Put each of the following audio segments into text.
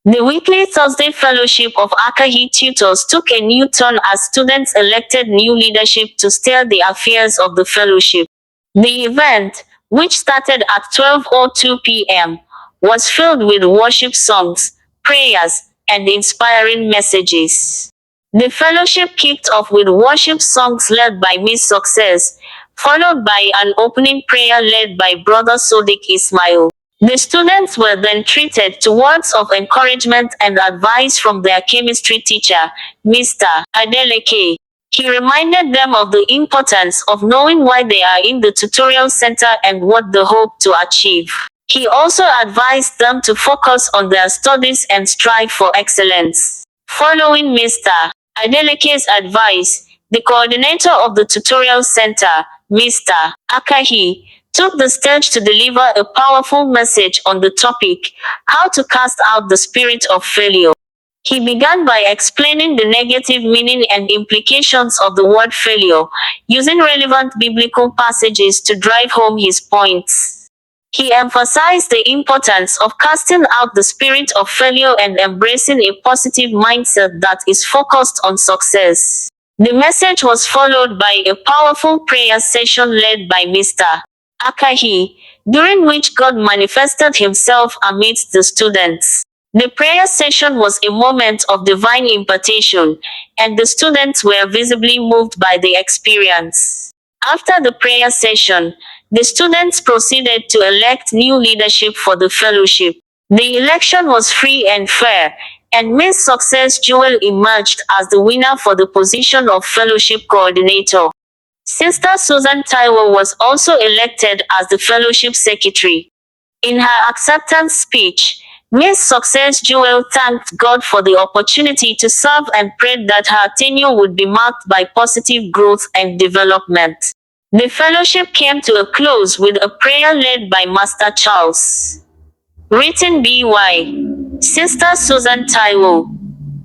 The weekly Thursday fellowship of Akahi Tutors took a new turn as students elected new leadership to steer the affairs of the fellowship. The event, which started at 12:02 p.m., was filled with worship songs, prayers, and inspiring messages. The fellowship kicked off with worship songs led by Miss Success, followed by an opening prayer led by Brother Sodiq Ismail. The students were then treated to words of encouragement and advice from their chemistry teacher, Mr. Adeleke. He reminded them of the importance of knowing why they are in the tutorial center and what they hope to achieve. He also advised them to focus on their studies and strive for excellence. Following Mr. Adeleke's advice, the coordinator of the tutorial center, Mr. Akahi, took the stage to deliver a powerful message on the topic, how to cast out the spirit of failure. He began by explaining the negative meaning and implications of the word failure, using relevant biblical passages to drive home his points. He emphasized the importance of casting out the spirit of failure and embracing a positive mindset that is focused on success. The message was followed by a powerful prayer session led by Mr. Akahi, during which God manifested himself amidst the students. The prayer session was a moment of divine impartation, and the students were visibly moved by the experience. After the prayer session, the students proceeded to elect new leadership for the fellowship. The election was free and fair, and Miss Success Jewel emerged as the winner for the position of fellowship coordinator. Sister Susan Taiwo was also elected as the fellowship secretary. In her acceptance speech, Miss Success Jewel thanked God for the opportunity to serve and prayed that her tenure would be marked by positive growth and development. The fellowship came to a close with a prayer led by Master Charles. Written by Sister Susan Taiwo,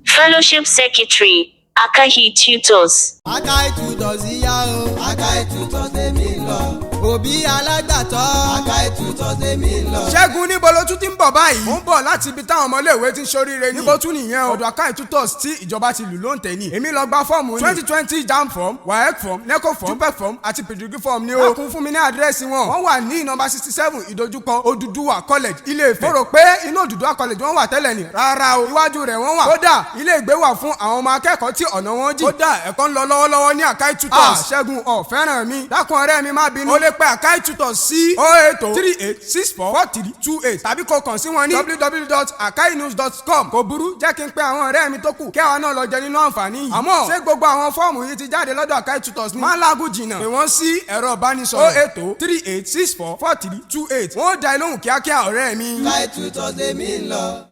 Fellowship Secretary, Akahi Tutors. Akahi Tutors ìyá o, Akahi Tutors lèmi lọ. Òbí alágbàtọ́, Akahi Tutors lèmi lọ. Ṣẹ́gun níbo ló tún ti ń bọ̀ báyìí? Ó ń bọ̀ láti ibi táwọn ọmọléèwé ti ń ṣoríire ní. Níbo tún nìyẹn o? Ọ̀dọ̀ Akahi Tutors tí ìjọba ti lù ló ń tẹ̀ ní. Èmi lọ gba fọ́ọ̀mù 2020 JAMB form, WAEC form, NECO form, JUPEB form àti PEDIGREE form ni o. Ẹ kún fún mi ní àdírẹ́sì wọn. Wọ́n wà ní nọ́mbà 67 ìdojúkọ Odùduwà college Ilé-Ifẹ̀. Mo rò pé inú Odùduwà college wọ́n wà tẹ́lẹ̀ ni. Rárá o, iwájú rẹ̀ wọ́n wà. Kódà ilé ìgbé wà fún àwọn ọmọ akẹ́kọ̀ọ́ tí ọ̀nà wọn jìn. Kódà ẹ̀kọ́ ń lọ lọ́wọ́lọ́wọ́ ní Akahi Tutors. Ṣẹ́gun ò fẹ́ràn mi. Dákun ọ̀rẹ́ mi má bínú. O lè pe Akahi Tutors sí 08038644328 tàbí kó kàn sí wọn ní www.akahinews.com. Kò burú, jẹ́ kí n pe àwọn ọ̀rẹ́ mi tó kù kí àwa náà lọ jẹ nínú àǹfààní yìí. Àmọ́ ṣé gbogbo àwọn fọ́ọ̀mù yìí ti jáde lọ́dọ̀ Akahi Tutors ni? Má lágùn jìnnà. Pè wọ́n sí ẹ̀rọ ìbánisọ̀rọ̀ 08038644328. Wọ́n ó dá ẹ lóhùn kíákíá ọ̀rẹ́ mi. Akahi Tutors lèmi lọ.